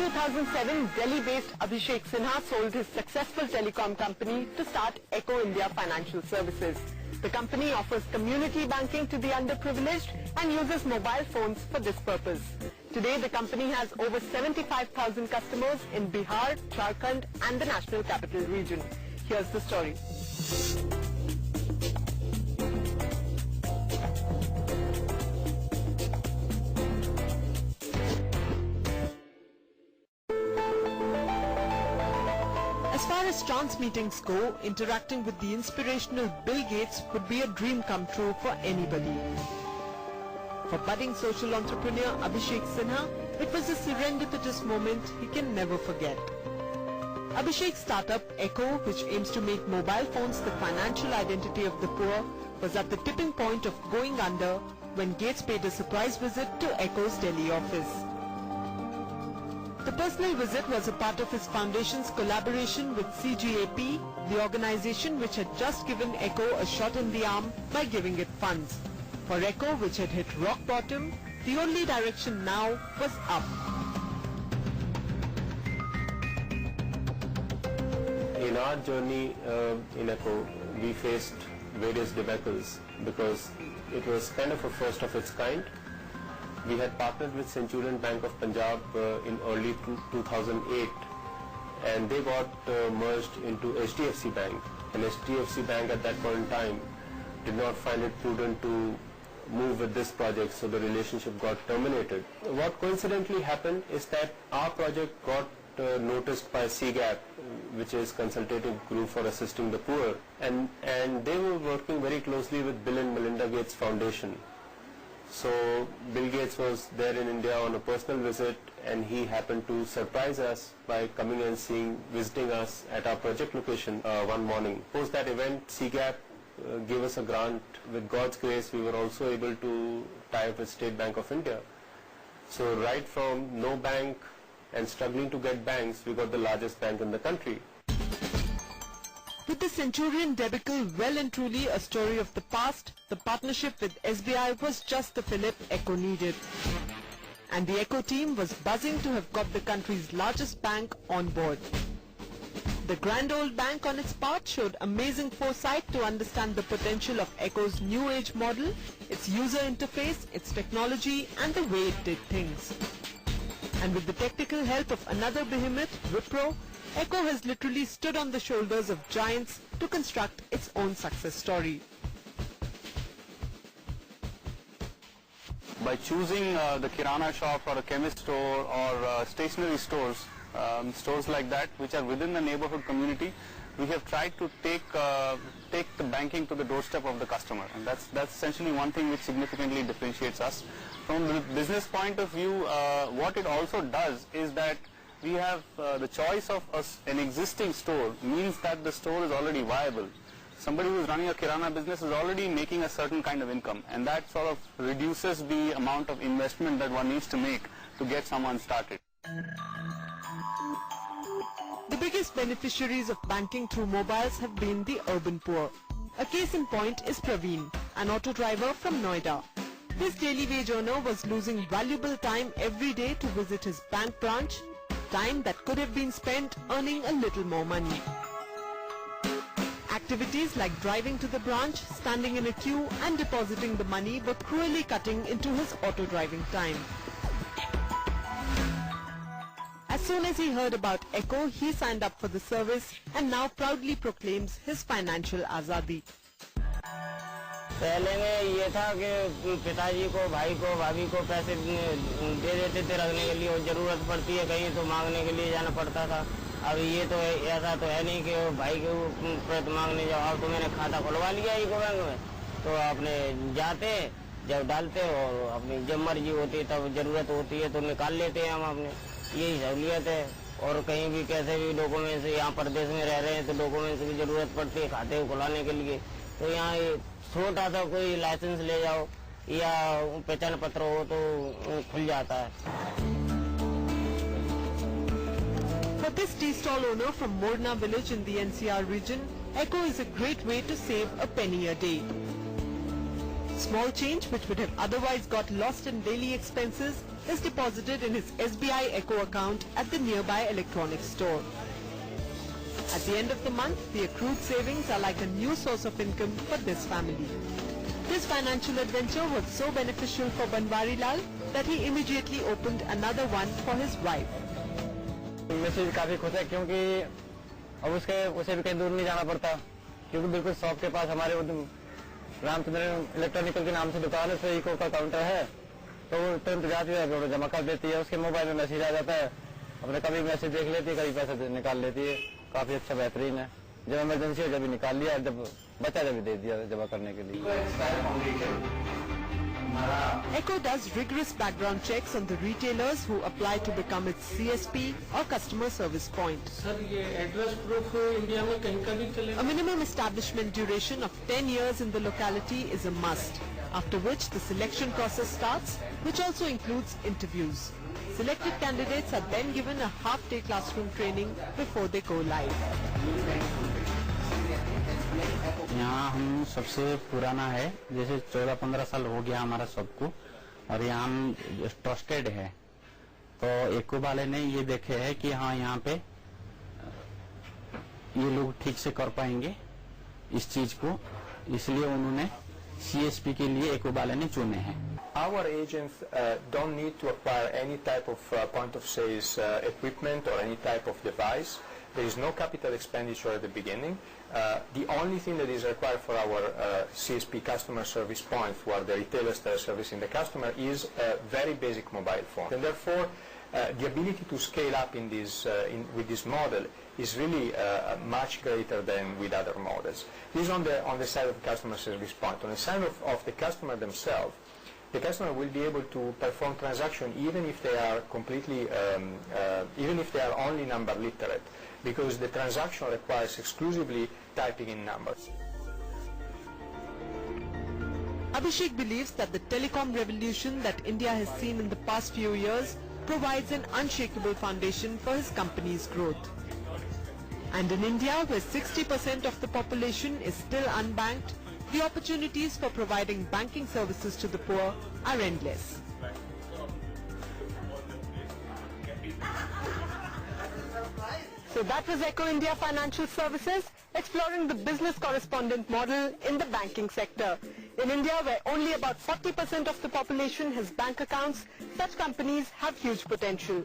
2007, Delhi-based Abhishek Sinha sold his successful telecom company to start Echo India Financial Services. The company offers community banking to the underprivileged and uses mobile phones for this purpose. Today, the company has over 75,000 customers in Bihar, Jharkhand and the National Capital Region. Here's the story. As far as trance meetings go, interacting with the inspirational Bill Gates would be a dream come true for anybody. For budding social entrepreneur Abhishek Sinha, it was a serendipitous moment he can never forget. Abhishek's startup Echo, which aims to make mobile phones the financial identity of the poor, was at the tipping point of going under when Gates paid a surprise visit to Echo's Delhi office. The personal visit was a part of his foundation's collaboration with CGAP, the organization which had just given Echo a shot in the arm by giving it funds. For Echo, which had hit rock bottom, the only direction now was up. In our journey in Echo, we faced various debacles because it was kind of a first of its kind. We had partnered with Centurion Bank of Punjab in early 2008 and they got merged into HDFC Bank, and HDFC Bank at that point in time did not find it prudent to move with this project, so the relationship got terminated. What coincidentally happened is that our project got noticed by CGAP, which is Consultative Group for Assisting the Poor, and they were working very closely with Bill and Melinda Gates Foundation. So Bill Gates was there in India on a personal visit and he happened to surprise us by coming and visiting us at our project location one morning. Post that event, CGAP gave us a grant. With God's grace, we were also able to tie up with State Bank of India. So right from no bank and struggling to get banks, we got the largest bank in the country. With the Centurion debacle well and truly a story of the past, the partnership with SBI was just the fillip Echo needed. And the Echo team was buzzing to have got the country's largest bank on board. The grand old bank on its part showed amazing foresight to understand the potential of Echo's new age model, its user interface, its technology and the way it did things. And with the technical help of another behemoth, Wipro, Echo has literally stood on the shoulders of giants to construct its own success story. By choosing the Kirana shop or a chemist store or stationery stores, stores like that which are within the neighborhood community, we have tried to take the banking to the doorstep of the customer, and that's essentially one thing which significantly differentiates us. From the business point of view, what it also does is that we have the choice of an existing store means that the store is already viable. Somebody who is running a Kirana business is already making a certain kind of income, and that sort of reduces the amount of investment that one needs to make to get someone started. The biggest beneficiaries of banking through mobiles have been the urban poor. A case in point is Praveen, an auto driver from Noida. His daily wage earner was losing valuable time every day to visit his bank branch, time that could have been spent earning a little more money. Activities like driving to the branch, standing in a queue and depositing the money were cruelly cutting into his auto driving time. As soon as he heard about Echo, he signed up for the service and now proudly proclaims his financial azadi. पहले में ये था कि पिताजी को, भाई को, भाभी को पैसे दे देते थे रखने के लिए, और ज़रूरत पड़ती है कहीं तो मांगने के लिए जाना पड़ता था। अब ये तो ऐसा तो है नहीं कि भाई के ऊपर मांगने जाओ। अब तो मैंने खाता खुलवा लिया यूको बैंक में, तो अपने जाते जब डालते और अपनी जब मर्जी होती तब ज़रूरत होती है तो निकाल लेते हैं हम अपने। यही सहूलियत है। और कहीं भी कैसे भी डॉक्यूमेंट्स, यहाँ प्रदेश में रह रहे हैं तो डॉक्यूमेंट्स की ज़रूरत पड़ती है खाते खुलाने के लिए, तो यहाँ छोटा सा कोई लाइसेंस ले जाओ या पहचान पत्र हो तो खुल जाता है। For this tea stall owner from Morna village in the NCR region, Echo is a great way to save a penny a day. Small change which would have otherwise got lost in daily expenses is deposited in his SBI Echo account at the nearby electronics store. At the end of the month, the accrued savings are like a new source of income for this family. This financial adventure was so beneficial for Banwari Lal that he immediately opened another one for his wife. Message काफी खुश है क्योंकि अब उसे भी कहीं दूर नहीं जाना पड़ता, क्योंकि बिल्कुल शॉप के पास हमारे रामचंद्र इलेक्ट्रॉनिकल के नाम से दुकान है, उसमें इको का काउंटर है, तो वो तुरंत जाती है जमा कर देती है, उसके मोबाइल में मैसेज आ जाता है, अपने कभी मैसेज देख लेती है, कभी पैसा निकाल लेती है, काफी अच्छा बेहतरीन है। जब इमरजेंसी हो जब निकाल लिया, जब बचा जब दे दिया जमा करने के लिए। Echo does rigorous background checks on the retailers who apply to become its CSP or customer service point. Sir ये एड्रेस प्रूफ इंडिया में कहीं का भी चलेगा? A minimum establishment duration of 10 years in the locality is a must, after which the selection process starts, which also includes interviews. Selected candidates are then given a half-day classroom training before they go live. यहाँ हम सबसे पुराना है, जैसे 14-15 साल हो गया हमारा सबको, और यहाँ हम ट्रस्टेड है, तो एको वाले ने ये देखे है कि हाँ यहाँ पे ये लोग ठीक से कर पाएंगे इस चीज को, इसलिए उन्होंने CSP के लिए एको वाले ने चुने हैं। Our agents don't need to acquire any type of point of sales equipment or any type of device. There is no capital expenditure at the beginning. The only thing that is required for our CSP customer service point, who are the retailers that are servicing the customer, is a very basic mobile phone. And therefore, the ability to scale up in this, with this model is really much greater than with other models. This is on the side of the customer service point. On the side of the customer themselves, the customer will be able to perform transaction even if they are completely, even if they are only number literate, because the transaction requires exclusively typing in numbers. Abhishek believes that the telecom revolution that India has seen in the past few years provides an unshakable foundation for his company's growth. And in India, where 60% of the population is still unbanked, the opportunities for providing banking services to the poor are endless. So that was Echo India Financial Services, exploring the business correspondent model in the banking sector. In India, where only about 40% of the population has bank accounts, such companies have huge potential.